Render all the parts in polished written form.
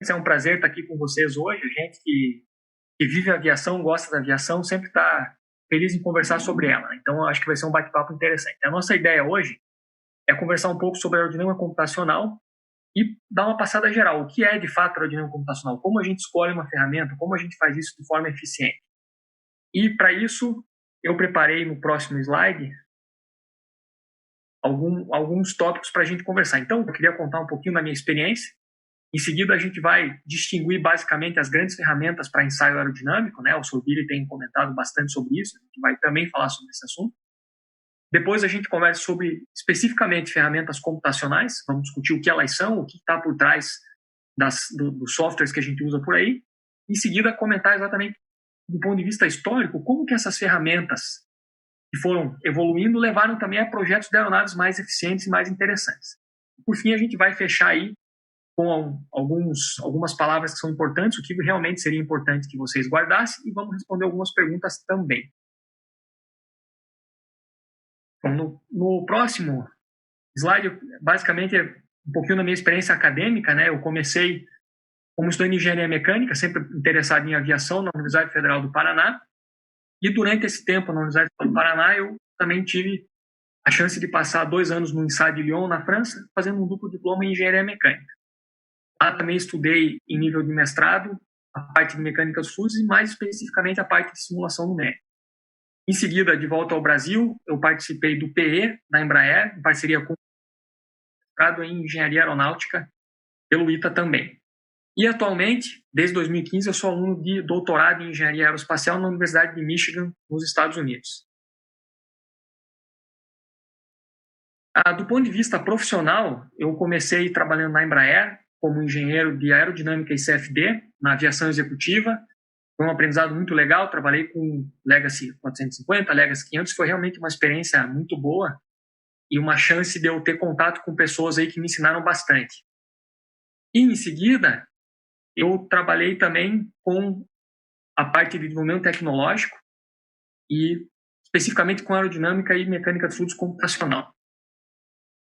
É um prazer estar aqui com vocês hoje. A gente que vive a aviação, gosta da aviação, sempre está feliz em conversar sobre ela. Então, eu acho que vai ser um bate-papo interessante. A nossa ideia hoje é conversar um pouco sobre a aerodinâmica computacional e dar uma passada geral. O que é, de fato, a aerodinâmica computacional? Como a gente escolhe uma ferramenta? Como a gente faz isso de forma eficiente? E, para isso, eu preparei no próximo slide alguns tópicos para a gente conversar. Então, eu queria contar um pouquinho da minha experiência. Em seguida, a gente vai distinguir basicamente as grandes ferramentas para ensaio aerodinâmico, né? O Sorbiri tem comentado bastante sobre isso, a gente vai também falar sobre esse assunto. Depois a gente conversa sobre especificamente ferramentas computacionais, vamos discutir o que elas são, o que está por trás dos softwares que a gente usa por aí. Em seguida, comentar exatamente do ponto de vista histórico, como que essas ferramentas que foram evoluindo levaram também a projetos de aeronaves mais eficientes e mais interessantes. Por fim, a gente vai fechar aí com algumas palavras que são importantes, o que realmente seria importante que vocês guardassem, e vamos responder algumas perguntas também. Então, no próximo slide, basicamente, é um pouquinho da minha experiência acadêmica, né? Eu comecei como estudante de engenharia mecânica, sempre interessado em aviação na Universidade Federal do Paraná, e durante esse tempo na Universidade Federal do Paraná, eu também tive a chance de passar 2 anos no INSA de Lyon, na França, fazendo um duplo diploma em engenharia mecânica. Lá também estudei em nível de mestrado a parte de mecânica dos fluidos e mais especificamente a parte de simulação numérica. Em seguida, de volta ao Brasil, eu participei do PE da Embraer, em parceria com o mestrado em engenharia aeronáutica pelo ITA também. E atualmente, desde 2015, eu sou aluno de doutorado em engenharia aeroespacial na Universidade de Michigan, nos Estados Unidos. Do ponto de vista profissional, eu comecei trabalhando na Embraer como engenheiro de aerodinâmica e CFD na aviação executiva. Foi um aprendizado muito legal, trabalhei com Legacy 450, Legacy 500, foi realmente uma experiência muito boa e uma chance de eu ter contato com pessoas aí que me ensinaram bastante. E em seguida, eu trabalhei também com a parte de desenvolvimento tecnológico e especificamente com aerodinâmica e mecânica de fluidos computacional.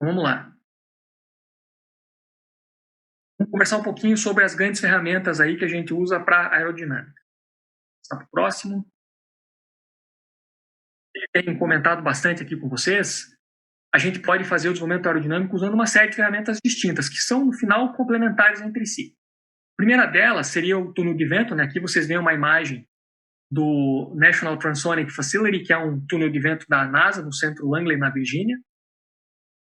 Vamos lá. Vamos conversar um pouquinho sobre as grandes ferramentas aí que a gente usa para aerodinâmica. Está próximo. Eu tenho comentado bastante aqui com vocês. A gente pode fazer o desenvolvimento aerodinâmico usando uma série de ferramentas distintas, que são, no final, complementares entre si. A primeira delas seria o túnel de vento, né? Aqui vocês veem uma imagem do National Transonic Facility, que é um túnel de vento da NASA, no centro Langley, na Virgínia.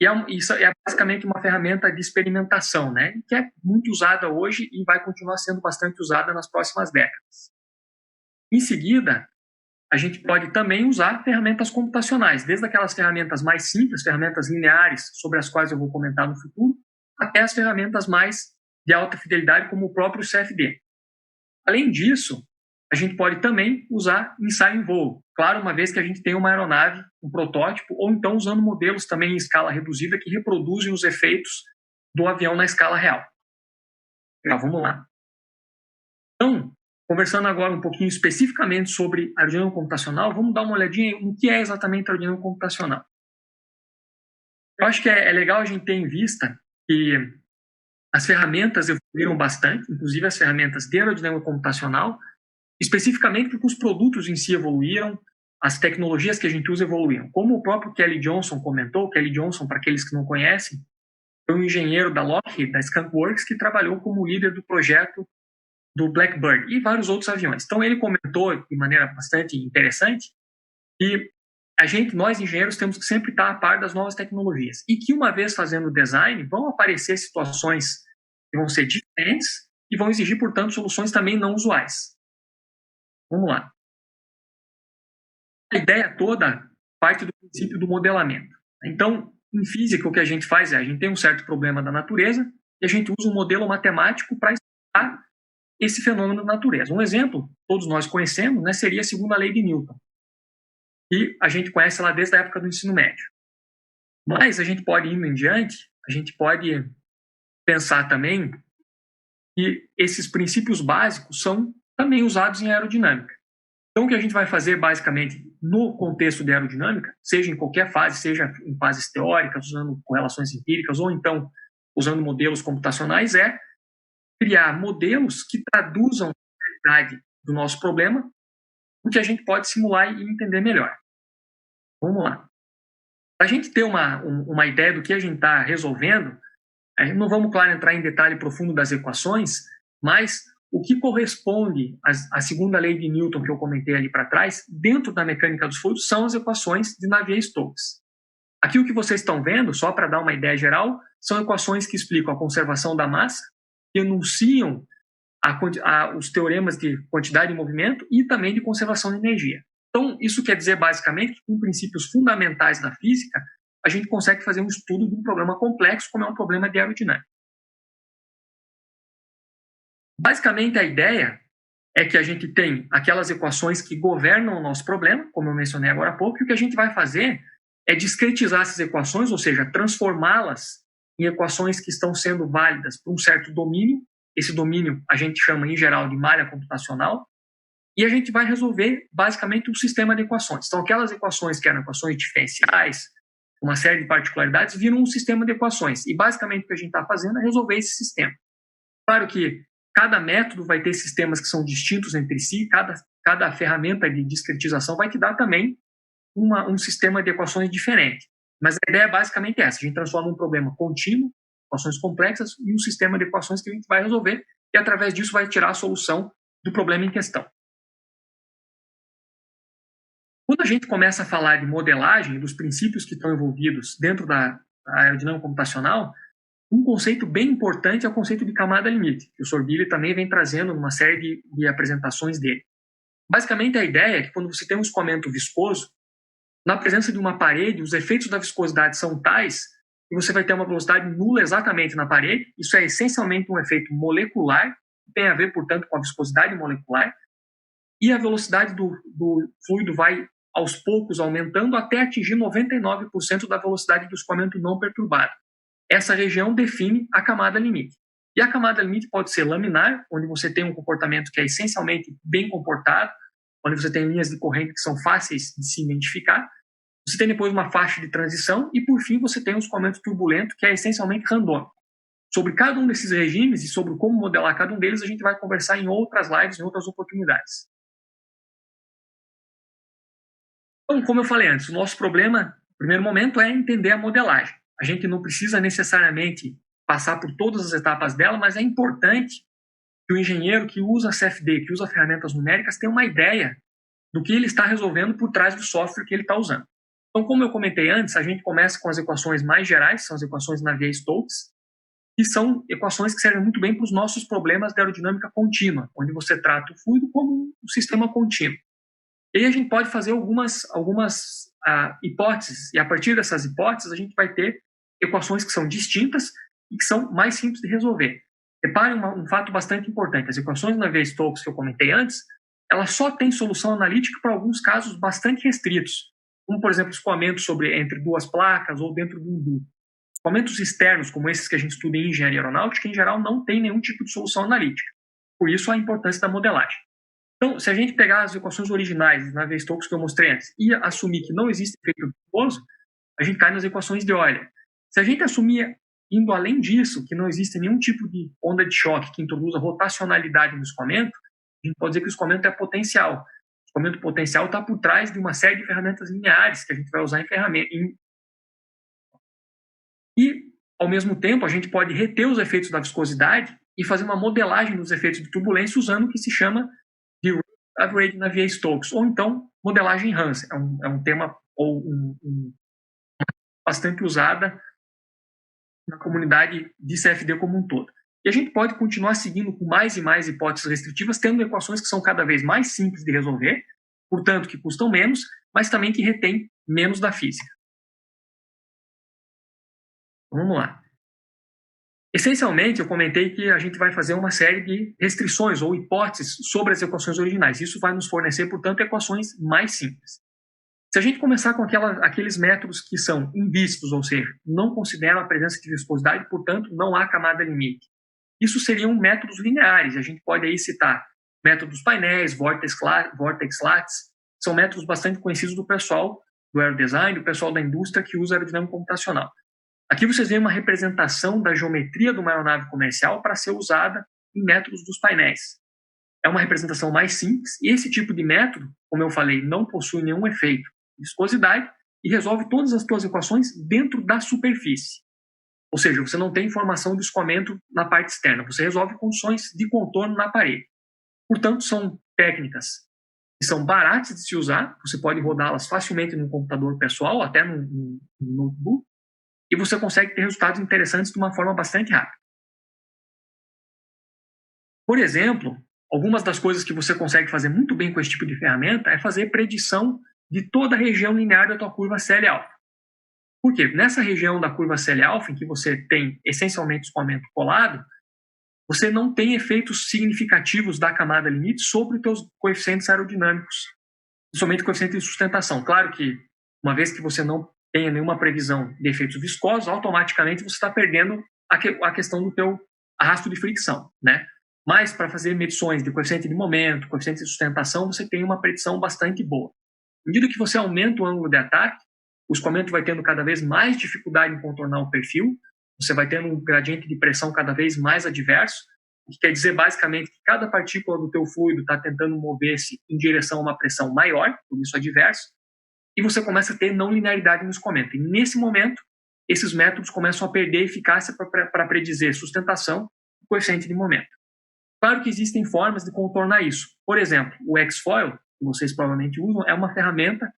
E isso é basicamente uma ferramenta de experimentação, né? Que é muito usada hoje e vai continuar sendo bastante usada nas próximas décadas. Em seguida, a gente pode também usar ferramentas computacionais, desde aquelas ferramentas mais simples, ferramentas lineares, sobre as quais eu vou comentar no futuro, até as ferramentas mais de alta fidelidade, como o próprio CFD. Além disso, a gente pode também usar ensaio em voo. Claro, uma vez que a gente tem uma aeronave, um protótipo, ou então usando modelos também em escala reduzida que reproduzem os efeitos do avião na escala real. Vamos lá. Então, conversando agora um pouquinho especificamente sobre aerodinâmica computacional, vamos dar uma olhadinha no que é exatamente aerodinâmica computacional. Eu acho que é legal a gente ter em vista que as ferramentas evoluíram bastante, inclusive as ferramentas de aerodinâmica computacional, especificamente porque os produtos em si evoluíram, as tecnologias que a gente usa evoluíram. Como o próprio Kelly Johnson comentou, Kelly Johnson, para aqueles que não conhecem, foi um engenheiro da Lockheed, da Skunk Works, que trabalhou como líder do projeto do Blackbird e vários outros aviões. Então, ele comentou de maneira bastante interessante que nós engenheiros, temos que sempre estar a par das novas tecnologias e que, uma vez fazendo o design, vão aparecer situações que vão ser diferentes e vão exigir, portanto, soluções também não usuais. Vamos lá. A ideia toda parte do princípio do modelamento. Então, em física, o que a gente faz é, a gente tem um certo problema da natureza e a gente usa um modelo matemático para explicar esse fenômeno da natureza. Um exemplo, todos nós conhecemos, né, seria a segunda lei de Newton. E a gente conhece ela desde a época do ensino médio. Mas a gente pode, indo em diante, a gente pode pensar também que esses princípios básicos são também usados em aerodinâmica. Então, o que a gente vai fazer, basicamente, no contexto de aerodinâmica, seja em qualquer fase, seja em fases teóricas, usando correlações empíricas, ou então usando modelos computacionais, é criar modelos que traduzam a realidade do nosso problema, o que a gente pode simular e entender melhor. Vamos lá. Para a gente ter uma ideia do que a gente está resolvendo, não vamos, claro, entrar em detalhe profundo das equações, mas o que corresponde à segunda lei de Newton que eu comentei ali para trás, dentro da mecânica dos fluidos, são as equações de Navier-Stokes. Aqui o que vocês estão vendo, só para dar uma ideia geral, são equações que explicam a conservação da massa, que enunciam os teoremas de quantidade e movimento e também de conservação de energia. Então, isso quer dizer basicamente que com princípios fundamentais da física, a gente consegue fazer um estudo de um problema complexo, como é um problema de aerodinâmica. Basicamente, a ideia é que a gente tem aquelas equações que governam o nosso problema, como eu mencionei agora há pouco, e o que a gente vai fazer é discretizar essas equações, ou seja, transformá-las em equações que estão sendo válidas para um certo domínio. Esse domínio a gente chama, em geral, de malha computacional, e a gente vai resolver, basicamente, um sistema de equações. Então, aquelas equações que eram equações diferenciais, uma série de particularidades, viram um sistema de equações. E, basicamente, o que a gente está fazendo é resolver esse sistema. Claro que cada método vai ter sistemas que são distintos entre si, cada ferramenta de discretização vai te dar também um sistema de equações diferente. Mas a ideia é basicamente essa: a gente transforma um problema contínuo, equações complexas, em um sistema de equações que a gente vai resolver e, através disso, vai tirar a solução do problema em questão. Quando a gente começa a falar de modelagem, dos princípios que estão envolvidos dentro da aerodinâmica computacional, um conceito bem importante é o conceito de camada limite, que o Sorbilli também vem trazendo numa série de apresentações dele. Basicamente, a ideia é que quando você tem um escoamento viscoso, na presença de uma parede, os efeitos da viscosidade são tais que você vai ter uma velocidade nula exatamente na parede. Isso é essencialmente um efeito molecular, que tem a ver, portanto, com a viscosidade molecular, e a velocidade do fluido vai, aos poucos, aumentando até atingir 99% da velocidade do escoamento não perturbado. Essa região define a camada limite. E a camada limite pode ser laminar, onde você tem um comportamento que é essencialmente bem comportado, onde você tem linhas de corrente que são fáceis de se identificar. Você tem depois uma faixa de transição e, por fim, você tem um escoamento turbulento, que é essencialmente randômico. Sobre cada um desses regimes e sobre como modelar cada um deles, a gente vai conversar em outras lives, em outras oportunidades. Então, como eu falei antes, o nosso problema, no primeiro momento, é entender a modelagem. A gente não precisa necessariamente passar por todas as etapas dela, mas é importante que o engenheiro que usa CFD, que usa ferramentas numéricas, tenha uma ideia do que ele está resolvendo por trás do software que ele está usando. Então, como eu comentei antes, a gente começa com as equações mais gerais, são as equações de Navier-Stokes, que são equações que servem muito bem para os nossos problemas de aerodinâmica contínua, onde você trata o fluido como um sistema contínuo. E aí a gente pode fazer algumas hipóteses, e a partir dessas hipóteses a gente vai ter equações que são distintas e que são mais simples de resolver. Repare um fato bastante importante: as equações de Navier-Stokes que eu comentei antes, elas só têm solução analítica para alguns casos bastante restritos, como, por exemplo, escoamentos entre duas placas ou dentro de um duto. Escoamentos externos, como esses que a gente estuda em engenharia aeronáutica, em geral não tem nenhum tipo de solução analítica. Por isso a importância da modelagem. Então, se a gente pegar as equações originais de Navier-Stokes que eu mostrei antes e assumir que não existe efeito viscoso, a gente cai nas equações de Euler. Se a gente assumir, indo além disso, que não existe nenhum tipo de onda de choque que introduza rotacionalidade no escoamento, a gente pode dizer que o escoamento é potencial. O escoamento potencial está por trás de uma série de ferramentas lineares que a gente vai usar E, ao mesmo tempo, a gente pode reter os efeitos da viscosidade e fazer uma modelagem dos efeitos de turbulência usando o que se chama de Average Navier-Stokes, ou então modelagem Hansen. É um tema bastante usada na comunidade de CFD como um todo. E a gente pode continuar seguindo com mais e mais hipóteses restritivas, tendo equações que são cada vez mais simples de resolver, portanto que custam menos, mas também que retêm menos da física. Vamos lá. Essencialmente, eu comentei que a gente vai fazer uma série de restrições ou hipóteses sobre as equações originais. Isso vai nos fornecer, portanto, equações mais simples. Se a gente começar com aqueles métodos que são invíscidos, ou seja, não consideram a presença de viscosidade, portanto, não há camada limite. Isso seriam métodos lineares. A gente pode aí citar métodos painéis, vortex lattice, são métodos bastante conhecidos do pessoal do aerodesign, do pessoal da indústria que usa aerodinâmica computacional. Aqui vocês veem uma representação da geometria de uma aeronave comercial para ser usada em métodos dos painéis. É uma representação mais simples, e esse tipo de método, como eu falei, não possui nenhum efeito de viscosidade e resolve todas as suas equações dentro da superfície. Ou seja, você não tem informação de escoamento na parte externa, você resolve condições de contorno na parede. Portanto, são técnicas que são baratas de se usar, você pode rodá-las facilmente no computador pessoal, até no notebook, e você consegue ter resultados interessantes de uma forma bastante rápida. Por exemplo, algumas das coisas que você consegue fazer muito bem com esse tipo de ferramenta é fazer predição de toda a região linear da tua curva CL-alfa. Por quê? Nessa região da curva CL-alfa, em que você tem essencialmente escoamento colado, você não tem efeitos significativos da camada limite sobre os teus coeficientes aerodinâmicos, somente o coeficiente de sustentação. Claro que, uma vez que você não tenha nenhuma previsão de efeitos viscosos, automaticamente você está perdendo a questão do teu arrasto de fricção, né? Mas, para fazer medições de coeficiente de momento, coeficiente de sustentação, você tem uma predição bastante boa. À medida que você aumenta o ângulo de ataque, o escoamento vai tendo cada vez mais dificuldade em contornar o perfil, você vai tendo um gradiente de pressão cada vez mais adverso, o que quer dizer basicamente que cada partícula do teu fluido está tentando mover-se em direção a uma pressão maior, por isso adverso, e você começa a ter não linearidade no escoamento. E nesse momento, esses métodos começam a perder eficácia para predizer sustentação e coeficiente de momento. Claro que existem formas de contornar isso. Por exemplo, o X-Foil, que vocês provavelmente usam, é uma ferramenta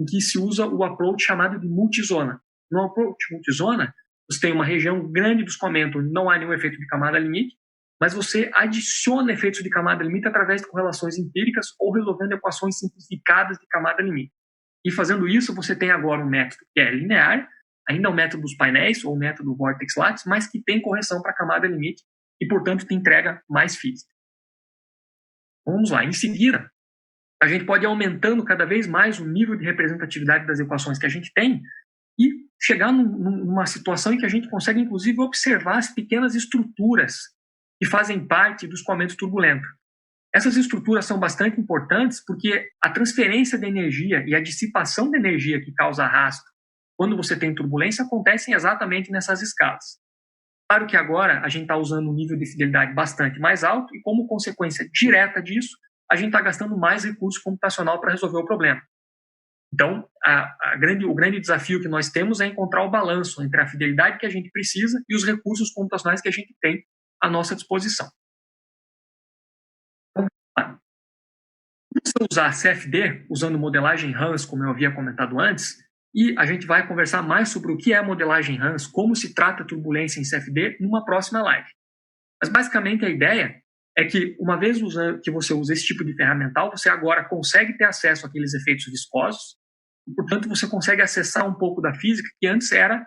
em que se usa o approach chamado de multizona. No approach multizona, você tem uma região grande do escoamento onde não há nenhum efeito de camada limite, mas você adiciona efeitos de camada limite através de correlações empíricas ou resolvendo equações simplificadas de camada limite. E fazendo isso, você tem agora um método que é linear, ainda é o método dos painéis ou o método vortex lattice, mas que tem correção para camada limite e, portanto, te entrega mais física. Vamos lá. Em seguida, a gente pode ir aumentando cada vez mais o nível de representatividade das equações que a gente tem e chegar numa situação em que a gente consegue, inclusive, observar as pequenas estruturas que fazem parte do escoamento turbulento. Essas estruturas são bastante importantes porque a transferência de energia e a dissipação de energia que causa arrasto quando você tem turbulência acontecem exatamente nessas escalas. Claro que agora a gente está usando um nível de fidelidade bastante mais alto e, como consequência direta disso, a gente está gastando mais recurso computacional para resolver o problema. Então, o grande desafio que nós temos é encontrar o balanço entre a fidelidade que a gente precisa e os recursos computacionais que a gente tem à nossa disposição. Então, você usar CFD, usando modelagem Hans, como eu havia comentado antes, e a gente vai conversar mais sobre o que é a modelagem Hans, como se trata a turbulência em CFD, numa próxima live. Mas, basicamente, a ideia é que, uma vez que você usa esse tipo de ferramental, você agora consegue ter acesso àqueles efeitos viscosos, e, portanto, você consegue acessar um pouco da física que antes era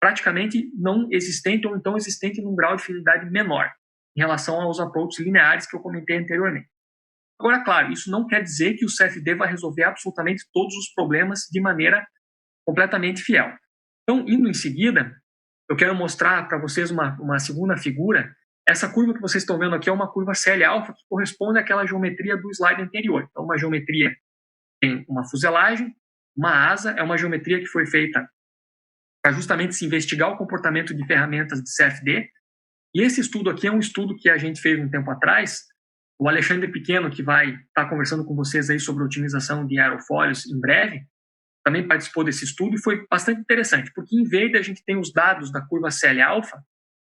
praticamente não existente ou então existente num grau de fidelidade menor em relação aos approaches lineares que eu comentei anteriormente. Agora, claro, isso não quer dizer que o CFD vai resolver absolutamente todos os problemas de maneira completamente fiel. Então, indo em seguida, eu quero mostrar para vocês uma segunda figura. Essa curva que vocês estão vendo aqui é uma curva CL-alfa que corresponde àquela geometria do slide anterior. Então, uma geometria tem uma fuselagem, uma asa, é uma geometria que foi feita para justamente se investigar o comportamento de ferramentas de CFD. E esse estudo aqui é um estudo que a gente fez um tempo atrás. O Alexandre Pequeno, que vai estar conversando com vocês aí sobre otimização de aerofólios em breve, também participou desse estudo e foi bastante interessante, porque em vez de a gente ter os dados da curva CL-alfa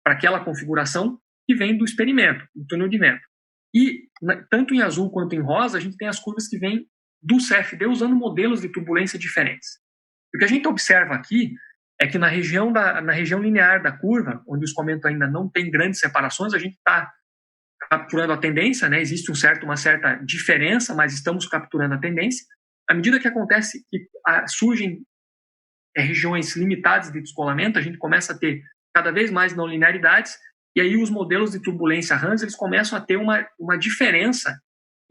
para aquela configuração que vem do experimento, do túnel de vento. E tanto em azul quanto em rosa, a gente tem as curvas que vêm do CFD usando modelos de turbulência diferentes. O que a gente observa aqui é que na região linear da curva, onde o escoamento ainda não tem grandes separações, a gente está capturando a tendência, né? Existe uma certa diferença, mas estamos capturando a tendência. À medida que acontece que surgem regiões limitadas de descolamento, a gente começa a ter cada vez mais não linearidades, e aí os modelos de turbulência Hans eles começam a ter uma diferença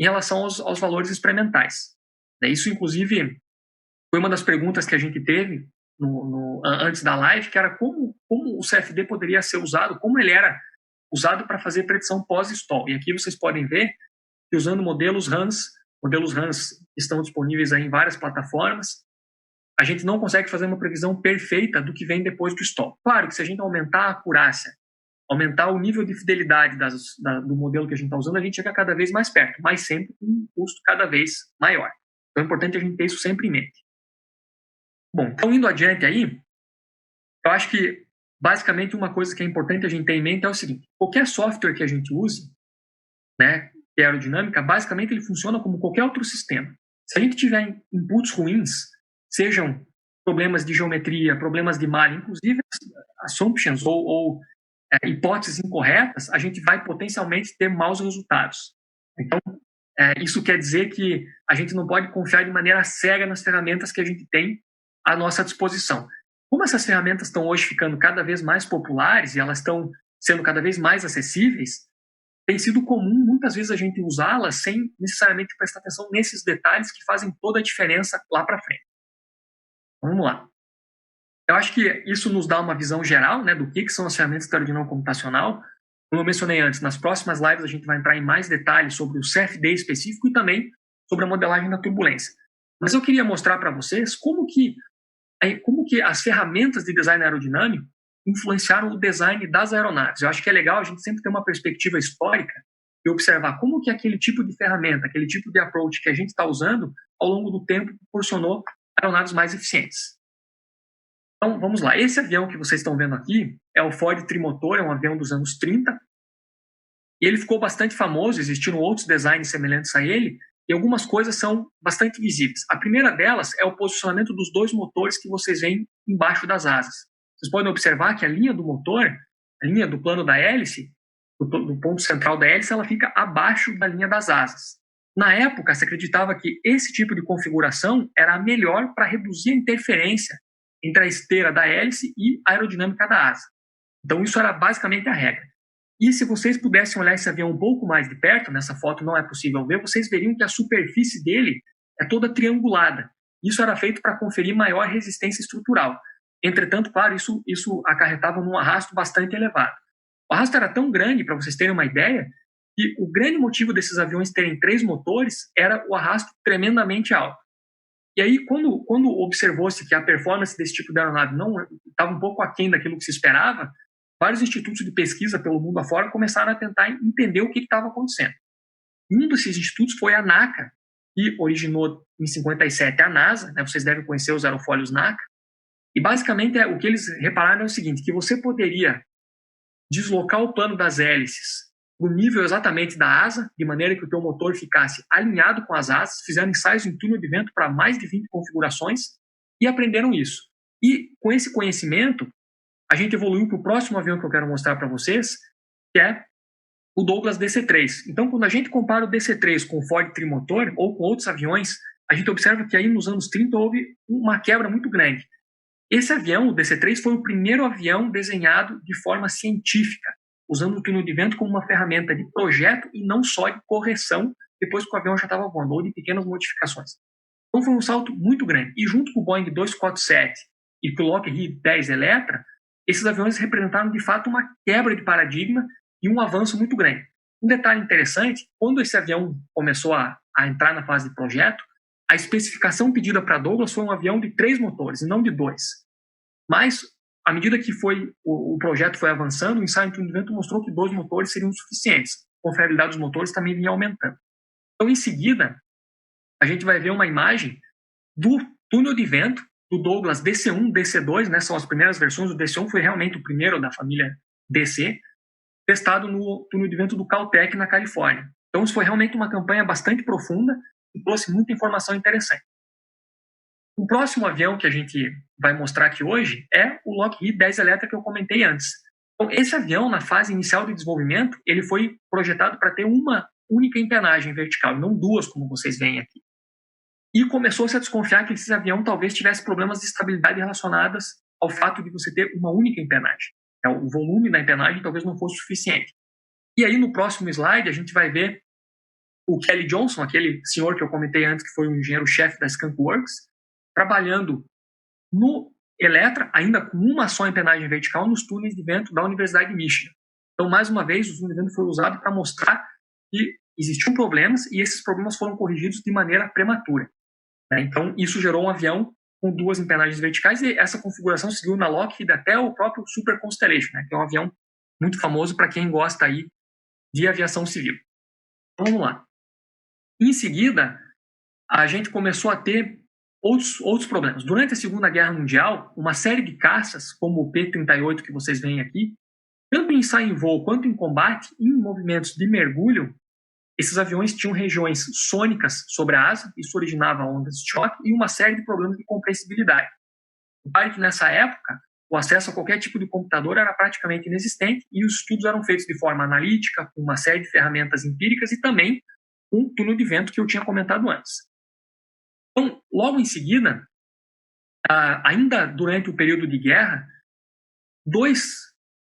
em relação aos valores experimentais. Isso, inclusive, foi uma das perguntas que a gente teve antes da live, que era como o CFD poderia ser usado, como ele era usado para fazer predição pós-stall. E aqui vocês podem ver que usando modelos Hans estão disponíveis aí em várias plataformas, a gente não consegue fazer uma previsão perfeita do que vem depois do stall. Claro que se a gente aumentar a acurácia aumentar o nível de fidelidade do modelo que a gente está usando, a gente chega cada vez mais perto, mas sempre com um custo cada vez maior. Então é importante a gente ter isso sempre em mente. Bom, então indo adiante aí, eu acho que basicamente uma coisa que é importante a gente ter em mente é o seguinte: qualquer software que a gente use, né, que é aerodinâmica, basicamente ele funciona como qualquer outro sistema. Se a gente tiver inputs ruins, sejam problemas de geometria, problemas de malha, inclusive assumptions ou hipóteses incorretas, a gente vai potencialmente ter maus resultados. Então, isso quer dizer que a gente não pode confiar de maneira cega nas ferramentas que a gente tem à nossa disposição. Como essas ferramentas estão hoje ficando cada vez mais populares e elas estão sendo cada vez mais acessíveis, tem sido comum muitas vezes a gente usá-las sem necessariamente prestar atenção nesses detalhes que fazem toda a diferença lá para frente. Vamos lá. Eu acho que isso nos dá uma visão geral, né, do que são as ferramentas de aerodinâmica computacional. Como eu mencionei antes, nas próximas lives a gente vai entrar em mais detalhes sobre o CFD específico e também sobre a modelagem da turbulência. Mas eu queria mostrar para vocês como que as ferramentas de design aerodinâmico influenciaram o design das aeronaves. Eu acho que é legal a gente sempre ter uma perspectiva histórica e observar como que aquele tipo de ferramenta, aquele tipo de approach que a gente está usando ao longo do tempo proporcionou aeronaves mais eficientes. Então, vamos lá. Esse avião que vocês estão vendo aqui é o Ford Trimotor, é um avião dos anos 30. E ele ficou bastante famoso, existiram outros designs semelhantes a ele, e algumas coisas são bastante visíveis. A primeira delas é o posicionamento dos dois motores que vocês veem embaixo das asas. Vocês podem observar que a linha do motor, a linha do plano da hélice, do ponto central da hélice, ela fica abaixo da linha das asas. Na época, se acreditava que esse tipo de configuração era a melhor para reduzir a interferência entre a esteira da hélice e a aerodinâmica da asa. Então, isso era basicamente a regra. E se vocês pudessem olhar esse avião um pouco mais de perto, nessa foto não é possível ver, vocês veriam que a superfície dele é toda triangulada. Isso era feito para conferir maior resistência estrutural. Entretanto, claro, isso acarretava num arrasto bastante elevado. O arrasto era tão grande, para vocês terem uma ideia, que o grande motivo desses aviões terem 3 motores era o arrasto tremendamente alto. E aí, quando observou-se que a performance desse tipo de aeronave não estava um pouco aquém daquilo que se esperava, vários institutos de pesquisa pelo mundo afora começaram a tentar entender o que estava acontecendo. Um desses institutos foi a NACA, que originou em 57 a NASA, né, vocês devem conhecer os aerofólios NACA, e basicamente o que eles repararam é o seguinte, que você poderia deslocar o plano das hélices no nível exatamente da asa, de maneira que o teu motor ficasse alinhado com as asas, fizeram ensaios em túnel de vento para mais de 20 configurações e aprenderam isso. E com esse conhecimento, a gente evoluiu para o próximo avião que eu quero mostrar para vocês, que é o Douglas DC-3. Então, quando a gente compara o DC-3 com o Ford Trimotor ou com outros aviões, a gente observa que aí nos anos 30 houve uma quebra muito grande. Esse avião, o DC-3, foi o primeiro avião desenhado de forma científica, usando o túnel de vento como uma ferramenta de projeto e não só de correção, depois que o avião já estava voando, ou de pequenas modificações. Então foi um salto muito grande. E junto com o Boeing 247 e com o Lockheed 10 Electra, esses aviões representaram de fato uma quebra de paradigma e um avanço muito grande. Um detalhe interessante, quando esse avião começou a entrar na fase de projeto, a especificação pedida para Douglas foi um avião de 3 motores e não de 2. Mas, à medida que o projeto foi avançando, o ensaio em túnel de vento mostrou que 2 motores seriam suficientes. A confiabilidade dos motores também vinha aumentando. Então, em seguida, a gente vai ver uma imagem do túnel de vento do Douglas DC-1, DC-2, né, são as primeiras versões. O DC-1 foi realmente o primeiro da família DC, testado no túnel de vento do Caltech, na Califórnia. Então, isso foi realmente uma campanha bastante profunda e trouxe muita informação interessante. O próximo avião que a gente vai mostrar aqui hoje é o Lockheed 10 Electra que eu comentei antes. Então, esse avião, na fase inicial de desenvolvimento, ele foi projetado para ter uma única empennagem vertical, não 2, como vocês veem aqui. E começou-se a desconfiar que esse avião talvez tivesse problemas de estabilidade relacionadas ao fato de você ter uma única empennagem. O volume da empennagem talvez não fosse suficiente. E aí, no próximo slide, a gente vai ver o Kelly Johnson, aquele senhor que eu comentei antes, que foi o engenheiro-chefe da Skunk Works, trabalhando no Electra, ainda com uma só empennagem vertical, nos túneis de vento da Universidade de Michigan. Então, mais uma vez, o túnel de vento foi usado para mostrar que existiam problemas e esses problemas foram corrigidos de maneira prematura. Então, isso gerou um avião com 2 empennagens verticais e essa configuração seguiu na Lockheed até o próprio Super Constellation, que é um avião muito famoso para quem gosta aí de aviação civil. Então, vamos lá. Em seguida, a gente começou a ter outros problemas. Durante a Segunda Guerra Mundial, uma série de caças, como o P-38 que vocês veem aqui, tanto em ensaio em voo quanto em combate, em movimentos de mergulho, esses aviões tinham regiões sônicas sobre a asa, isso originava ondas de choque e uma série de problemas de compressibilidade. Repare que nessa época, o acesso a qualquer tipo de computador era praticamente inexistente e os estudos eram feitos de forma analítica, com uma série de ferramentas empíricas e também com o túnel de vento que eu tinha comentado antes. Então, logo em seguida, ainda durante o período de guerra, 2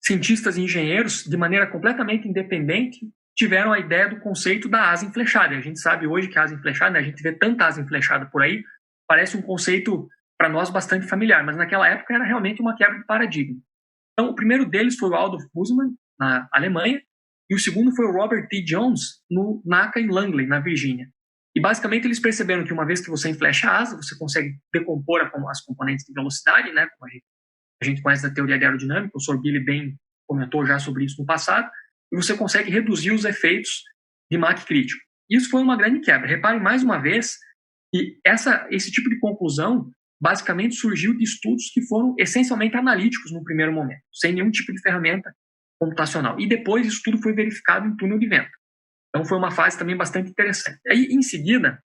cientistas e engenheiros, de maneira completamente independente, tiveram a ideia do conceito da asa enflechada. E a gente sabe hoje que a asa enflechada, né, a gente vê tanta asa enflechada por aí, parece um conceito para nós bastante familiar, mas naquela época era realmente uma quebra de paradigma. Então, o primeiro deles foi o Adolf Busemann, na Alemanha, e o segundo foi o Robert T. Jones, no NACA em Langley, na Virgínia. E basicamente eles perceberam que uma vez que você enflecha a asa, você consegue decompor as componentes de velocidade, né, como a gente conhece da teoria de aerodinâmica, o Sr. Billy bem comentou já sobre isso no passado, e você consegue reduzir os efeitos de Mach crítico. Isso foi uma grande quebra. Reparem mais uma vez que esse tipo de conclusão basicamente surgiu de estudos que foram essencialmente analíticos no primeiro momento, sem nenhum tipo de ferramenta computacional. E depois isso tudo foi verificado em túnel de vento. Então foi uma fase também bastante interessante. Aí, em seguida,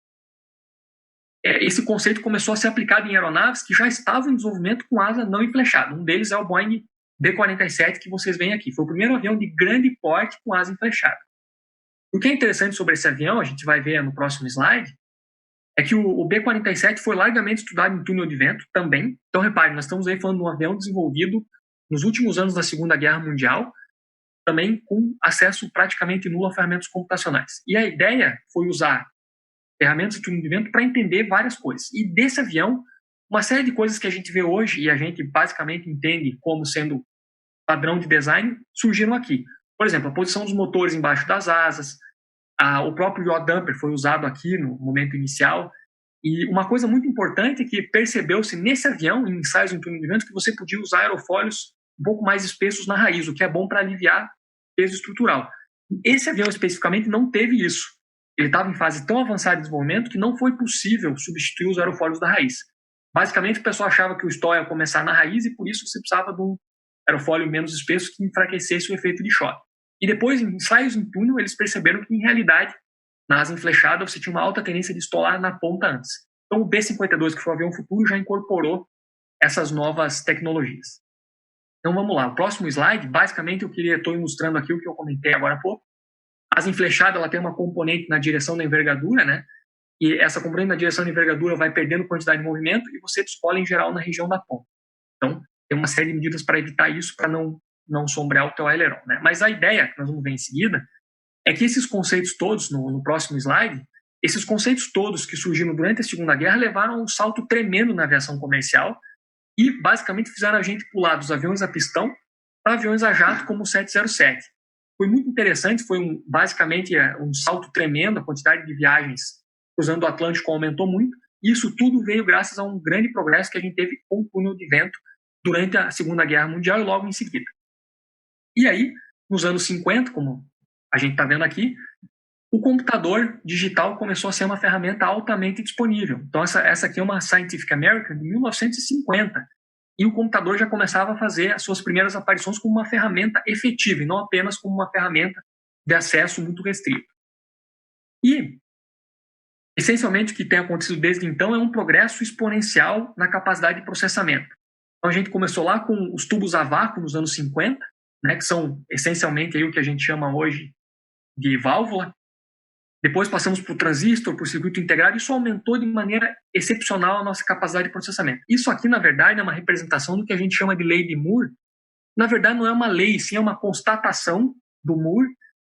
esse conceito começou a ser aplicado em aeronaves que já estavam em desenvolvimento com asa não enflechada. Um deles é o Boeing B-47 que vocês veem aqui. Foi o primeiro avião de grande porte com asa enflechada. O que é interessante sobre esse avião, a gente vai ver no próximo slide, é que o B-47 foi largamente estudado em túnel de vento também. Então, repare, nós estamos aí falando de um avião desenvolvido nos últimos anos da Segunda Guerra Mundial, também com acesso praticamente nulo a ferramentas computacionais. E a ideia foi usar ferramentas de túnel de vento para entender várias coisas. E desse avião, uma série de coisas que a gente vê hoje e a gente basicamente entende como sendo padrão de design surgiram aqui. Por exemplo, a posição dos motores embaixo das asas, o próprio yaw damper foi usado aqui no momento inicial. E uma coisa muito importante é que percebeu-se nesse avião, em ensaios em túnel de vento, que você podia usar aerofólios um pouco mais espessos na raiz, o que é bom para aliviar peso estrutural. Esse avião especificamente não teve isso. Ele estava em fase tão avançada de desenvolvimento que não foi possível substituir os aerofólios da raiz. Basicamente, o pessoal achava que o stall ia começar na raiz e por isso você precisava de um aerofólio menos espesso que enfraquecesse o efeito de choque. E depois, em ensaios em túnel, eles perceberam que, em realidade, na asa enflechada, você tinha uma alta tendência de estolar na ponta antes. Então, o B-52, que foi o avião futuro, já incorporou essas novas tecnologias. Então, vamos lá. O próximo slide, basicamente, estou ilustrando aqui o que eu comentei agora há pouco. A asa enflechada, ela tem uma componente na direção da envergadura, né? E essa componente na direção da envergadura vai perdendo quantidade de movimento e você descola, em geral, na região da ponta. Então, tem uma série de medidas para evitar isso, para não sombrear o teu aileron, né? Mas a ideia, que nós vamos ver em seguida, é que esses conceitos todos, no próximo slide, esses conceitos todos que surgiram durante a Segunda Guerra levaram a um salto tremendo na aviação comercial e, basicamente, fizeram a gente pular dos aviões a pistão para aviões a jato como o 707. Foi muito interessante, foi basicamente um salto tremendo, a quantidade de viagens cruzando o Atlântico aumentou muito, e isso tudo veio graças a um grande progresso que a gente teve com o túnel de vento durante a Segunda Guerra Mundial e logo em seguida. E aí, nos anos 50, como a gente está vendo aqui, o computador digital começou a ser uma ferramenta altamente disponível. Então, essa aqui é uma Scientific American de 1950. E o computador já começava a fazer as suas primeiras aparições como uma ferramenta efetiva, e não apenas como uma ferramenta de acesso muito restrito. E, essencialmente, o que tem acontecido desde então é um progresso exponencial na capacidade de processamento. Então, a gente começou lá com os tubos a vácuo nos anos 50, né, que são essencialmente aí o que a gente chama hoje de válvula. Depois passamos para o transistor, para o circuito integrado, e isso aumentou de maneira excepcional a nossa capacidade de processamento. Isso aqui, na verdade, é uma representação do que a gente chama de lei de Moore. Na verdade, não é uma lei, sim é uma constatação do Moore,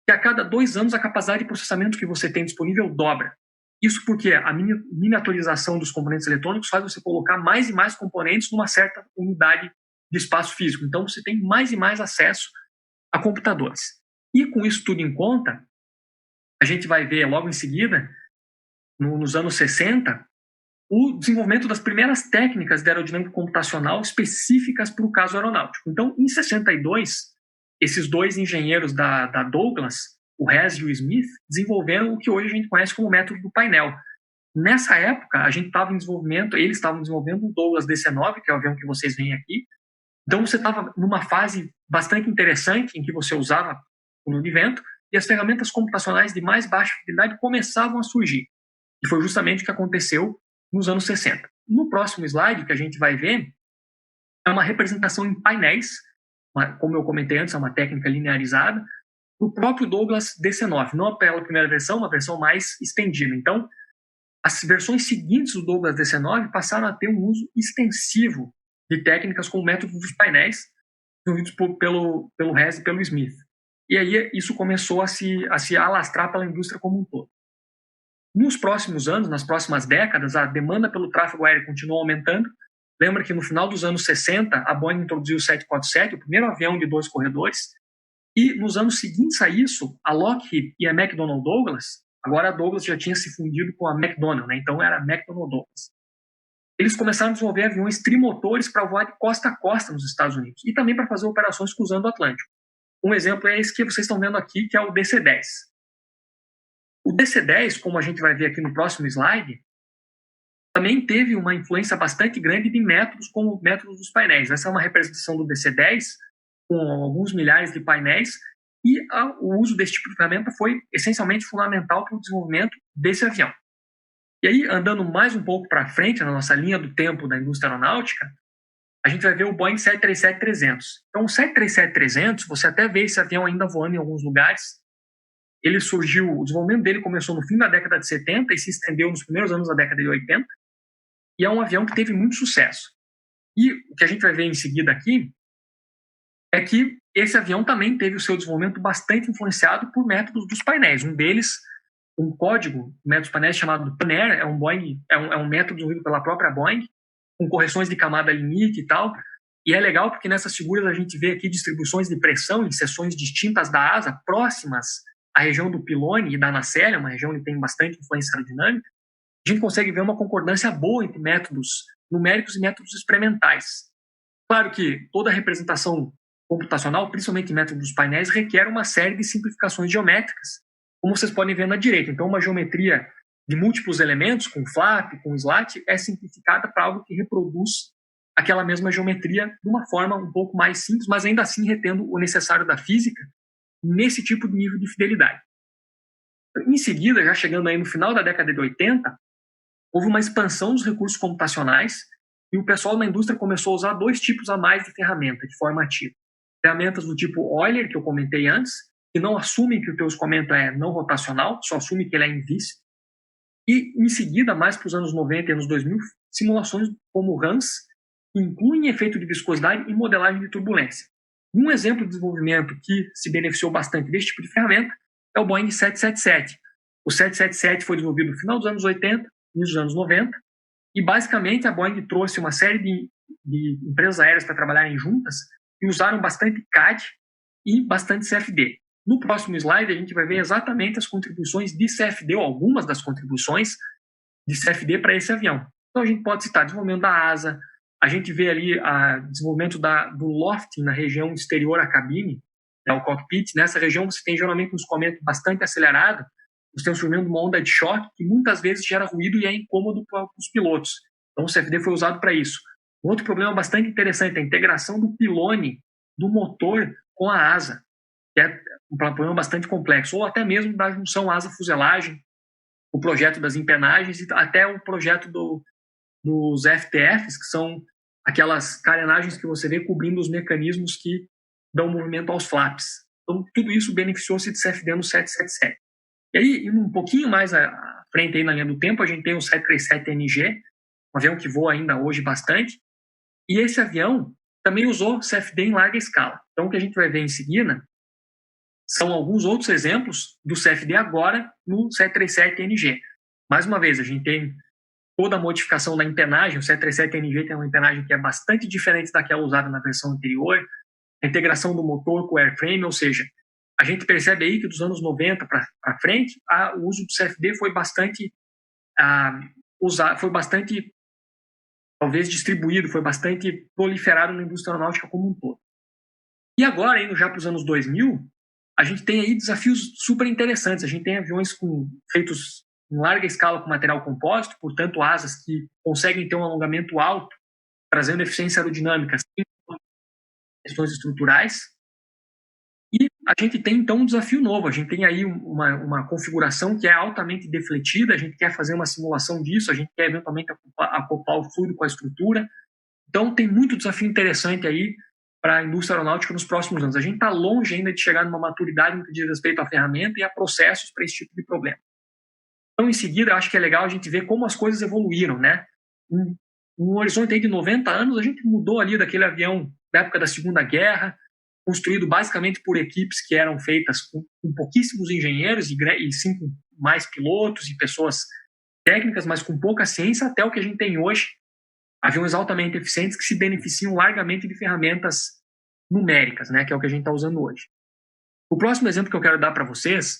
que a cada 2 anos a capacidade de processamento que você tem disponível dobra. Isso porque a miniaturização dos componentes eletrônicos faz você colocar mais e mais componentes numa certa unidade de espaço físico. Então, você tem mais e mais acesso a computadores. E com isso tudo em conta, a gente vai ver logo em seguida, nos anos 60, o desenvolvimento das primeiras técnicas de aerodinâmica computacional específicas para o caso aeronáutico. Então, em 62, esses dois engenheiros da Douglas, o Hess e o Smith, desenvolveram o que hoje a gente conhece como método do painel. Nessa época, a gente estava em desenvolvimento, eles estavam desenvolvendo o Douglas DC-9, que é o avião que vocês veem aqui. Então, você estava numa fase bastante interessante em que você usava o túnel de vento e as ferramentas computacionais de mais baixa fidelidade começavam a surgir. E foi justamente o que aconteceu nos anos 60. No próximo slide, que a gente vai ver, é uma representação em painéis, como eu comentei antes, é uma técnica linearizada, do próprio Douglas DC-9, não pela primeira versão, uma versão mais estendida. Então, as versões seguintes do Douglas DC-9 passaram a ter um uso extensivo de técnicas como o método dos painéis, desenvolvidos pelo Hess e pelo Smith. E aí isso começou a se alastrar pela indústria como um todo. Nos próximos anos, nas próximas décadas, a demanda pelo tráfego aéreo continuou aumentando. Lembra que no final dos anos 60, a Boeing introduziu o 747, o primeiro avião de 2 corredores, e nos anos seguintes a isso, a Lockheed e a McDonnell Douglas, agora a Douglas já tinha se fundido com a McDonnell, né? Então era a McDonnell Douglas. Eles começaram a desenvolver aviões trimotores para voar de costa a costa nos Estados Unidos e também para fazer operações cruzando o Atlântico. Um exemplo é esse que vocês estão vendo aqui, que é o DC-10. O DC-10, como a gente vai ver aqui no próximo slide, também teve uma influência bastante grande de métodos como o método dos painéis. Essa é uma representação do DC-10 com alguns milhares de painéis e o uso desse tipo de ferramenta foi essencialmente fundamental para o desenvolvimento desse avião. E aí, andando mais um pouco para frente, na nossa linha do tempo da indústria aeronáutica, a gente vai ver o Boeing 737-300. Então, o 737-300, você até vê esse avião ainda voando em alguns lugares. Ele surgiu, o desenvolvimento dele começou no fim da década de 70 e se estendeu nos primeiros anos da década de 80. E é um avião que teve muito sucesso. E o que a gente vai ver em seguida aqui é que esse avião também teve o seu desenvolvimento bastante influenciado por métodos dos painéis. Um deles, um código, método dos painéis chamado Pan-Air, é um método desenvolvido pela própria Boeing, com correções de camada limite e tal. E é legal porque nessas figuras a gente vê aqui distribuições de pressão em seções distintas da asa, próximas à região do pilone e da nacelle, uma região que tem bastante influência aerodinâmica. A gente consegue ver uma concordância boa entre métodos numéricos e métodos experimentais. Claro que toda representação computacional, principalmente em métodos dos painéis, requer uma série de simplificações geométricas, como vocês podem ver na direita. Então, uma geometria de múltiplos elementos, com flap, com slat, é simplificada para algo que reproduz aquela mesma geometria de uma forma um pouco mais simples, mas ainda assim retendo o necessário da física nesse tipo de nível de fidelidade. Em seguida, já chegando aí no final da década de 80, houve uma expansão dos recursos computacionais e o pessoal na indústria começou a usar 2 tipos a mais de ferramenta de forma ativa. Ferramentas do tipo Euler, que eu comentei antes, que não assumem que o teu escoamento é não rotacional, só assume que ele é invícido. E, em seguida, mais para os anos 90 e anos 2000, simulações como RANS, que incluem efeito de viscosidade e modelagem de turbulência. Um exemplo de desenvolvimento que se beneficiou bastante desse tipo de ferramenta é o Boeing 777. O 777 foi desenvolvido no final dos anos 80, nos anos 90, e basicamente a Boeing trouxe uma série de empresas aéreas para trabalharem juntas e usaram bastante CAD e bastante CFD. No próximo slide a gente vai ver exatamente as contribuições de CFD, ou algumas das contribuições de CFD para esse avião. Então a gente pode citar desenvolvimento da asa, a gente vê ali o desenvolvimento do lofting na região exterior à cabine, o cockpit. Nessa região você tem geralmente um escoamento bastante acelerado, você tem surgindo uma onda de choque que muitas vezes gera ruído e é incômodo para os pilotos. Então o CFD foi usado para isso. Um outro problema bastante interessante é a integração do pilone do motor com a asa, que é um problema bastante complexo, ou até mesmo da junção asa-fuselagem, o projeto das empenagens e até o projeto dos FTFs, que são aquelas carenagens que você vê cobrindo os mecanismos que dão movimento aos flaps. Então, tudo isso beneficiou-se de CFD no 777. E aí, indo um pouquinho mais à frente aí na linha do tempo, a gente tem o 737NG, um avião que voa ainda hoje bastante, e esse avião também usou CFD em larga escala. Então, o que a gente vai ver em seguida são alguns outros exemplos do CFD agora no 737NG. Mais uma vez, a gente tem toda a modificação da empenagem. O 737NG tem uma empenagem que é bastante diferente daquela usada na versão anterior, a integração do motor com o airframe, ou seja, a gente percebe aí que dos anos 90 para frente, o uso do CFD foi bastante talvez distribuído, foi bastante proliferado na indústria aeronáutica como um todo. E agora, indo já para os anos 2000, a gente tem aí desafios super interessantes. A gente tem aviões feitos em larga escala com material compósito, portanto, asas que conseguem ter um alongamento alto, trazendo eficiência aerodinâmica sem questões estruturais. E a gente tem, então, um desafio novo. A gente tem aí uma configuração que é altamente defletida, a gente quer fazer uma simulação disso, a gente quer, eventualmente, acoplar o fluido com a estrutura. Então, tem muito desafio interessante aí para a indústria aeronáutica nos próximos anos. A gente está longe ainda de chegar numa maturidade no que diz respeito à ferramenta e a processos para esse tipo de problema. Então, em seguida, eu acho que é legal a gente ver como as coisas evoluíram, né? Um horizonte aí de 90 anos, a gente mudou ali daquele avião da época da Segunda Guerra, construído basicamente por equipes que eram feitas com pouquíssimos engenheiros e sim com mais pilotos e pessoas técnicas, mas com pouca ciência, até o que a gente tem hoje, aviões altamente eficientes que se beneficiam largamente de ferramentas numéricas, né, que é o que a gente está usando hoje. O próximo exemplo que eu quero dar para vocês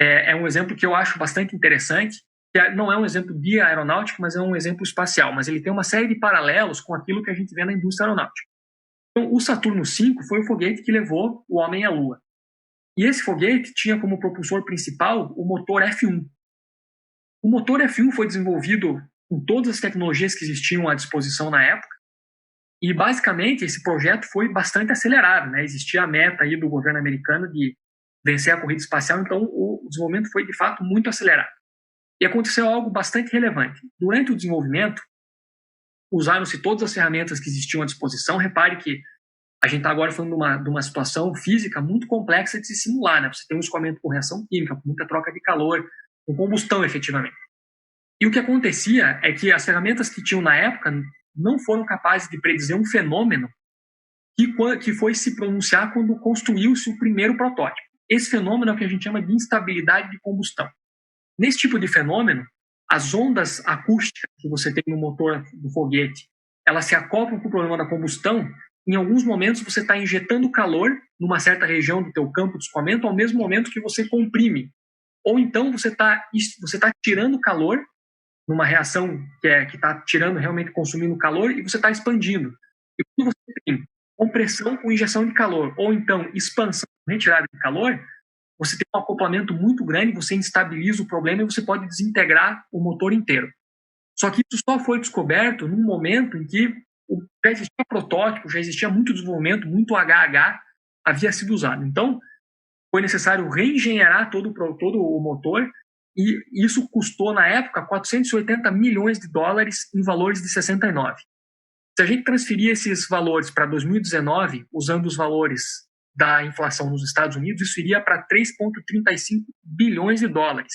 é um exemplo que eu acho bastante interessante, que não é um exemplo de aeronáutica, mas é um exemplo espacial, mas ele tem uma série de paralelos com aquilo que a gente vê na indústria aeronáutica. Então, o Saturno V foi o foguete que levou o homem à Lua. E esse foguete tinha como propulsor principal o motor F1. O motor F1 foi desenvolvido com todas as tecnologias que existiam à disposição na época, e basicamente esse projeto foi bastante acelerado, né? Existia a meta aí do governo americano de vencer a corrida espacial, então o desenvolvimento foi de fato muito acelerado. E aconteceu algo bastante relevante. Durante o desenvolvimento, usaram-se todas as ferramentas que existiam à disposição. Repare que a gente está agora falando de uma situação física muito complexa de se simular, né? Você tem um escoamento com reação química, com muita troca de calor, com combustão efetivamente. E o que acontecia é que as ferramentas que tinham na época não foram capazes de predizer um fenômeno que foi se pronunciar quando construiu-se o primeiro protótipo. Esse fenômeno é o que a gente chama de instabilidade de combustão. Nesse tipo de fenômeno, as ondas acústicas que você tem no motor do foguete, elas se acoplam com o problema da combustão. Em alguns momentos você está injetando calor numa certa região do teu campo de escoamento ao mesmo momento que você comprime. Ou então você tá tirando calor numa reação que está tirando, realmente consumindo calor, e você está expandindo. E quando você tem compressão com injeção de calor, ou então expansão com retirada de calor, você tem um acoplamento muito grande, você instabiliza o problema e você pode desintegrar o motor inteiro. Só que isso só foi descoberto num momento em que já existia protótipo, já existia muito desenvolvimento, muito HH havia sido usado. Então, foi necessário reengenheirar todo o motor, e isso custou, na época, 480 milhões de dólares em valores de 69. Se a gente transferir esses valores para 2019, usando os valores da inflação nos Estados Unidos, isso iria para 3,35 bilhões de dólares.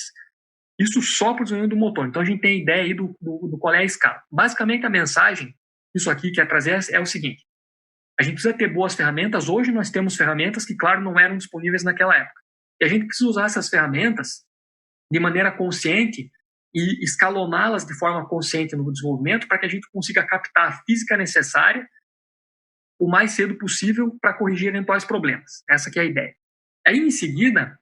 Isso só para o desenvolvimento do motor. Então, a gente tem ideia aí do qual é a escala. Basicamente, a mensagem, isso aqui que é trazer, é o seguinte: a gente precisa ter boas ferramentas. Hoje nós temos ferramentas que, claro, não eram disponíveis naquela época. E a gente precisa usar essas ferramentas de maneira consciente e escaloná-las de forma consciente no desenvolvimento para que a gente consiga captar a física necessária o mais cedo possível para corrigir eventuais problemas. Essa que é a ideia. Aí, em seguida,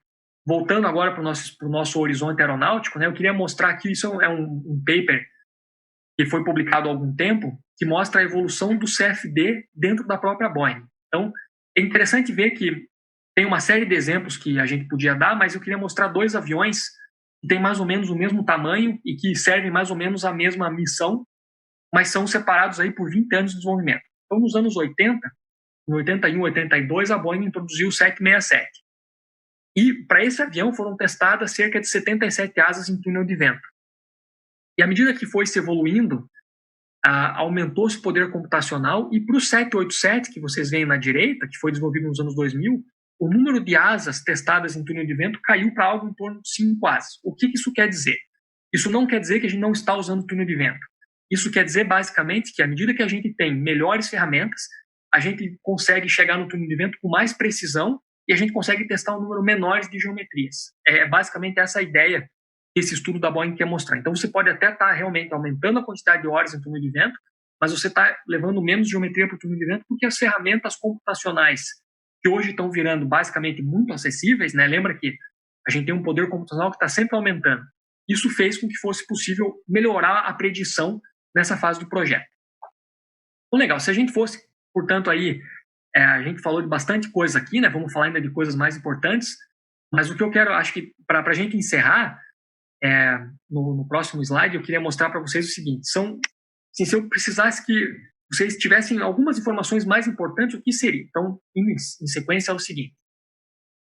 voltando agora para o nosso horizonte aeronáutico, né, eu queria mostrar aqui, isso é um paper que foi publicado há algum tempo, que mostra a evolução do CFD dentro da própria Boeing. Então, é interessante ver que tem uma série de exemplos que a gente podia dar, mas eu queria mostrar dois aviões que têm mais ou menos o mesmo tamanho e que servem mais ou menos a mesma missão, mas são separados aí por 20 anos de desenvolvimento. Então, nos anos 80, em 81, 82, a Boeing introduziu o 767. E para esse avião foram testadas cerca de 77 asas em túnel de vento. E à medida que foi se evoluindo, aumentou-se o poder computacional, e para o 787, que vocês veem na direita, que foi desenvolvido nos anos 2000, o número de asas testadas em túnel de vento caiu para algo em torno de 5 asas. O que isso quer dizer? Isso não quer dizer que a gente não está usando túnel de vento. Isso quer dizer, basicamente, que à medida que a gente tem melhores ferramentas, a gente consegue chegar no túnel de vento com mais precisão e a gente consegue testar um número menor de geometrias. É basicamente essa a ideia que esse estudo da Boeing quer mostrar. Então, você pode até estar realmente aumentando a quantidade de horas em túnel de vento, mas você está levando menos geometria para o túnel de vento porque as ferramentas computacionais que hoje estão virando basicamente muito acessíveis, né? Lembra que a gente tem um poder computacional que está sempre aumentando. Isso fez com que fosse possível melhorar a predição nessa fase do projeto. Então, legal, se a gente fosse, portanto, aí A gente falou de bastante coisa aqui, né? Vamos falar ainda de coisas mais importantes, mas o que eu quero, acho que para a gente encerrar, no próximo slide, eu queria mostrar para vocês o seguinte: assim, se eu precisasse que vocês tivessem algumas informações mais importantes, o que seria? Então, em sequência, é o seguinte: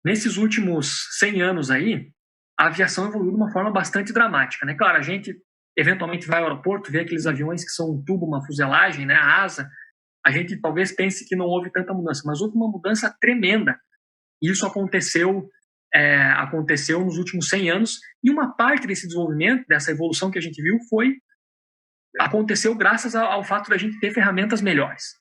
nesses últimos 100 anos aí, a aviação evoluiu de uma forma bastante dramática, né? Claro, a gente eventualmente vai ao aeroporto, vê aqueles aviões que são um tubo, uma fuselagem, né, a asa, a gente talvez pense que não houve tanta mudança, mas houve uma mudança tremenda. E isso aconteceu nos últimos 100 anos, e uma parte desse desenvolvimento, dessa evolução que a gente viu, aconteceu graças ao fato da gente ter ferramentas melhores.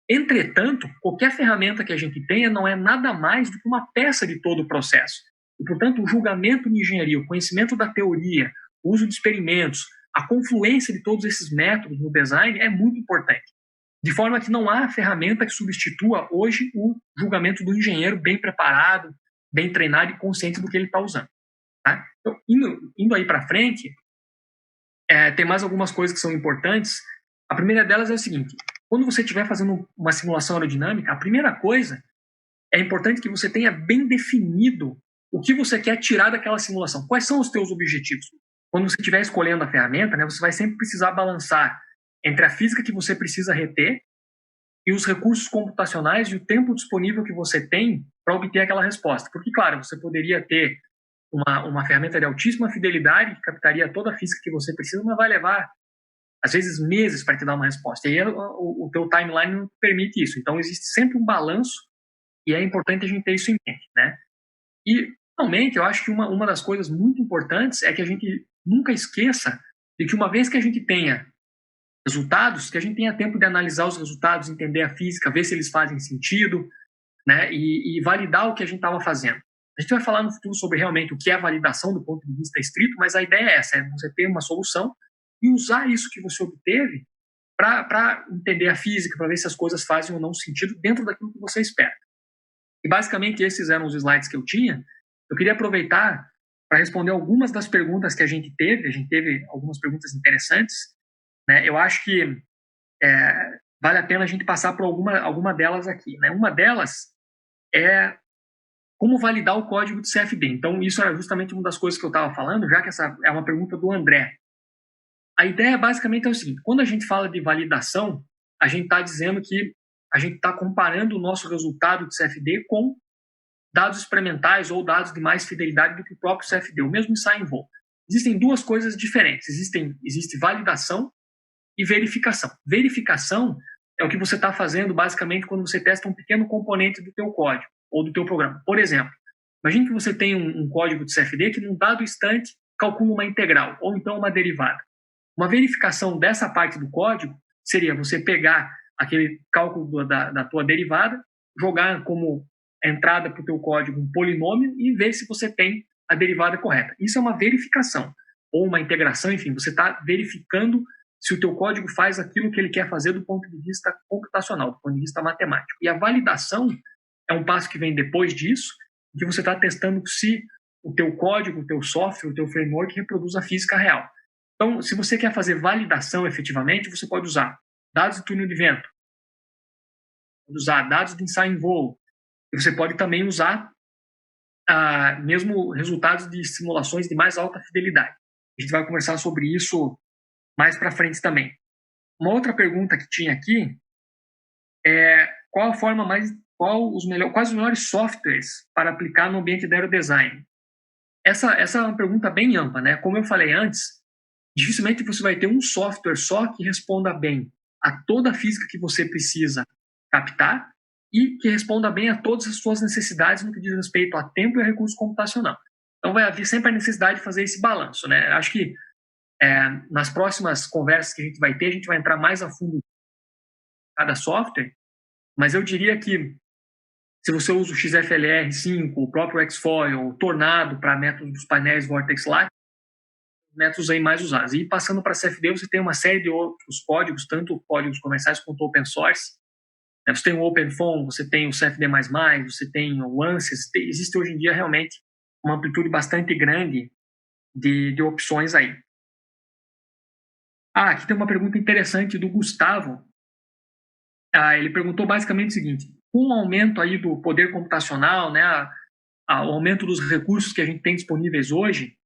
Entretanto, qualquer ferramenta que a gente tenha não é nada mais do que uma peça de todo o processo. E, portanto, o julgamento de engenharia, o conhecimento da teoria, o uso de experimentos, a confluência de todos esses métodos no design é muito importante. De forma que não há ferramenta que substitua hoje o julgamento do engenheiro bem preparado, bem treinado e consciente do que ele está usando. Tá? Então, indo aí para frente, tem mais algumas coisas que são importantes. A primeira delas é o seguinte: quando você estiver fazendo uma simulação aerodinâmica, a primeira coisa é importante que você tenha bem definido o que você quer tirar daquela simulação. Quais são os teus objetivos? Quando você estiver escolhendo a ferramenta, né, você vai sempre precisar balançar entre a física que você precisa reter e os recursos computacionais e o tempo disponível que você tem para obter aquela resposta. Porque, claro, você poderia ter uma ferramenta de altíssima fidelidade que captaria toda a física que você precisa, mas vai levar, às vezes, meses para te dar uma resposta. E aí o teu timeline não permite isso. Então, existe sempre um balanço e é importante a gente ter isso em mente, né? E, finalmente, eu acho que uma das coisas muito importantes é que a gente nunca esqueça de que uma vez que a gente tenha resultados, que a gente tenha tempo de analisar os resultados, entender a física, ver se eles fazem sentido, né, e validar o que a gente estava fazendo. A gente vai falar no futuro sobre realmente o que é validação do ponto de vista estrito, mas a ideia é essa: é você ter uma solução e usar isso que você obteve para entender a física, para ver se as coisas fazem ou não sentido dentro daquilo que você espera. E basicamente esses eram os slides que eu tinha. Eu queria aproveitar para responder algumas das perguntas que a gente teve. A gente teve algumas perguntas interessantes, né? Eu acho que vale a pena a gente passar por alguma delas aqui, né? Uma delas é como validar o código de CFD. Então, isso era justamente uma das coisas que eu estava falando, já que essa é uma pergunta do André. A ideia basicamente é o seguinte: quando a gente fala de validação, a gente está dizendo que a gente está comparando o nosso resultado de CFD com dados experimentais ou dados de mais fidelidade do que o próprio CFD, o mesmo ensaio em voo. Existem duas coisas diferentes. Existe validação e verificação. Verificação é o que você está fazendo basicamente quando você testa um pequeno componente do teu código ou do teu programa. Por exemplo, imagine que você tem um código de CFD que num dado instante calcula uma integral ou então uma derivada. Uma verificação dessa parte do código seria você pegar aquele cálculo da tua derivada, jogar como entrada para o teu código um polinômio e ver se você tem a derivada correta. Isso é uma verificação ou uma integração, enfim, você está verificando se o teu código faz aquilo que ele quer fazer do ponto de vista computacional, do ponto de vista matemático. E a validação é um passo que vem depois disso, em que você está testando se o teu código, o teu software, o teu framework reproduz a física real. Então, se você quer fazer validação efetivamente, você pode usar dados de túnel de vento, pode usar dados de ensaio em voo, e você pode também usar mesmo resultados de simulações de mais alta fidelidade. A gente vai conversar sobre isso mais para frente também. Uma outra pergunta que tinha aqui é quais os melhores softwares para aplicar no ambiente de aerodesign? Essa é uma pergunta bem ampla, né? Como eu falei antes, dificilmente você vai ter um software só que responda bem a toda a física que você precisa captar e que responda bem a todas as suas necessidades no que diz respeito a tempo e a recurso computacional. Então vai haver sempre a necessidade de fazer esse balanço, né? Acho que nas próximas conversas que a gente vai ter, a gente vai entrar mais a fundo em cada software, mas eu diria que se você usa o XFLR5, o próprio Xfoil, o Tornado para métodos dos painéis Vortex Lite, métodos aí mais usados. E passando para CFD, você tem uma série de outros códigos, tanto códigos comerciais quanto open source. Você tem o OpenFOAM, você tem o CFD++, você tem o ANSYS. Existe hoje em dia realmente uma amplitude bastante grande de opções aí. Aqui tem uma pergunta interessante do Gustavo. Ele perguntou basicamente o seguinte: com o aumento aí do poder computacional, né, o aumento dos recursos que a gente tem disponíveis hoje,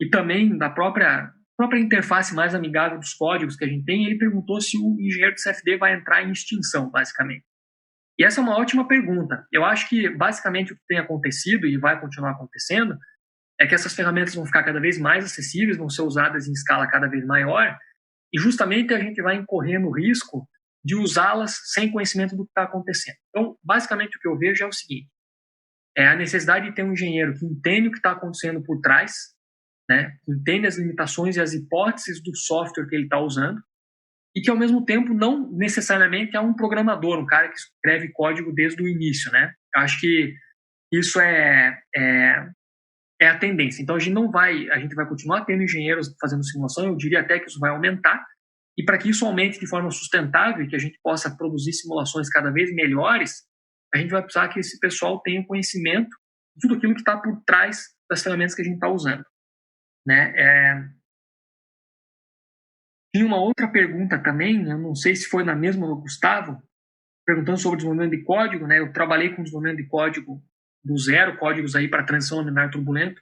e também da própria interface mais amigável dos códigos que a gente tem, ele perguntou se o engenheiro de CFD vai entrar em extinção, basicamente. E essa é uma ótima pergunta. Eu acho que, basicamente, o que tem acontecido e vai continuar acontecendo é que essas ferramentas vão ficar cada vez mais acessíveis, vão ser usadas em escala cada vez maior, e justamente a gente vai incorrer no risco de usá-las sem conhecimento do que está acontecendo. Então, basicamente, o que eu vejo é o seguinte: é a necessidade de ter um engenheiro que entende o que está acontecendo por trás, né, que entende as limitações e as hipóteses do software que ele está usando, e que, ao mesmo tempo, não necessariamente é um programador, um cara que escreve código desde o início, né? Eu acho que isso é a tendência. Então, a gente vai continuar tendo engenheiros fazendo simulação, eu diria até que isso vai aumentar, e para que isso aumente de forma sustentável e que a gente possa produzir simulações cada vez melhores, a gente vai precisar que esse pessoal tenha conhecimento de tudo aquilo que está por trás das ferramentas que a gente está usando, né? Tinha uma outra pergunta também, eu não sei se foi na mesma do Gustavo, perguntando sobre desenvolvimento de código, né? Eu trabalhei com desenvolvimento de código do zero, códigos aí para transição laminar turbulento.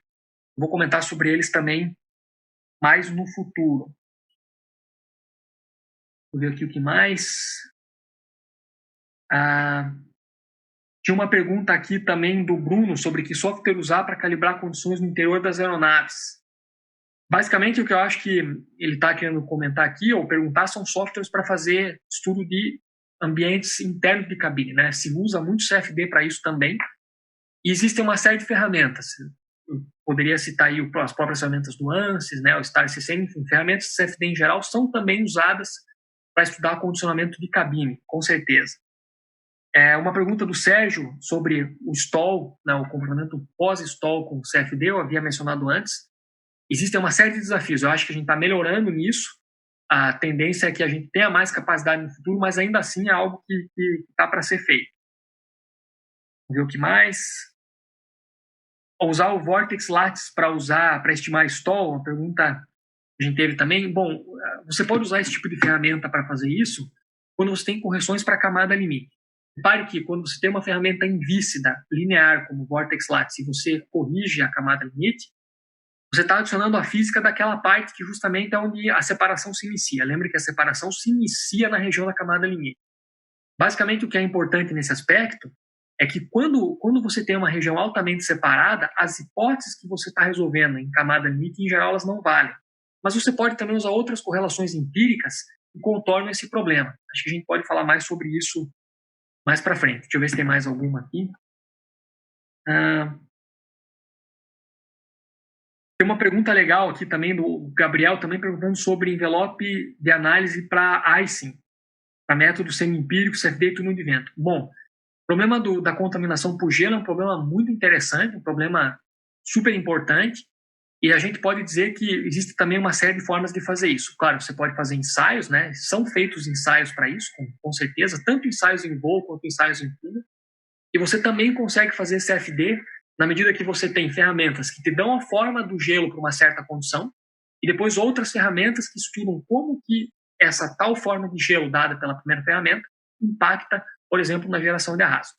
Vou comentar sobre eles também mais no futuro. Vou ver aqui o que mais. Tinha uma pergunta aqui também do Bruno sobre que software usar para calibrar condições no interior das aeronaves. Basicamente, o que eu acho que ele está querendo comentar aqui ou perguntar são softwares para fazer estudo de ambientes internos de cabine, né? Se usa muito CFD para isso também. E existem uma série de ferramentas. Eu poderia citar aí as próprias ferramentas do ANSYS, né? O StarCCM, enfim, ferramentas de CFD em geral são também usadas para estudar condicionamento de cabine, com certeza. Uma pergunta do Sérgio sobre o stall, né, o comportamento pós-stall com CFD, eu havia mencionado antes. Existem uma série de desafios, eu acho que a gente está melhorando nisso, a tendência é que a gente tenha mais capacidade no futuro, mas ainda assim é algo que está para ser feito. Vamos ver o que mais. Usar o Vortex Lattice para estimar stall, uma pergunta que a gente teve também. Bom, você pode usar esse tipo de ferramenta para fazer isso quando você tem correções para a camada limite. Repare que quando você tem uma ferramenta invícida, linear, como o Vortex Lattice, e você corrige a camada limite, você está adicionando a física daquela parte que justamente é onde a separação se inicia. Lembre que a separação se inicia na região da camada limite. Basicamente, o que é importante nesse aspecto é que quando você tem uma região altamente separada, as hipóteses que você está resolvendo em camada limite, em geral, elas não valem. Mas você pode também usar outras correlações empíricas que contornam esse problema. Acho que a gente pode falar mais sobre isso mais para frente. Deixa eu ver se tem mais alguma aqui. Tem uma pergunta legal aqui também do Gabriel, também perguntando sobre envelope de análise para icing, para método semi-empírico, CFD e túnel de vento. Bom, o problema da contaminação por gelo é um problema muito interessante, um problema super importante, e a gente pode dizer que existe também uma série de formas de fazer isso. Claro, você pode fazer ensaios, né? São feitos ensaios para isso, com certeza, tanto ensaios em voo quanto ensaios em túnel. E você também consegue fazer CFD na medida que você tem ferramentas que te dão a forma do gelo para uma certa condição e depois outras ferramentas que estudam como que essa tal forma de gelo dada pela primeira ferramenta impacta, por exemplo, na geração de arrasto.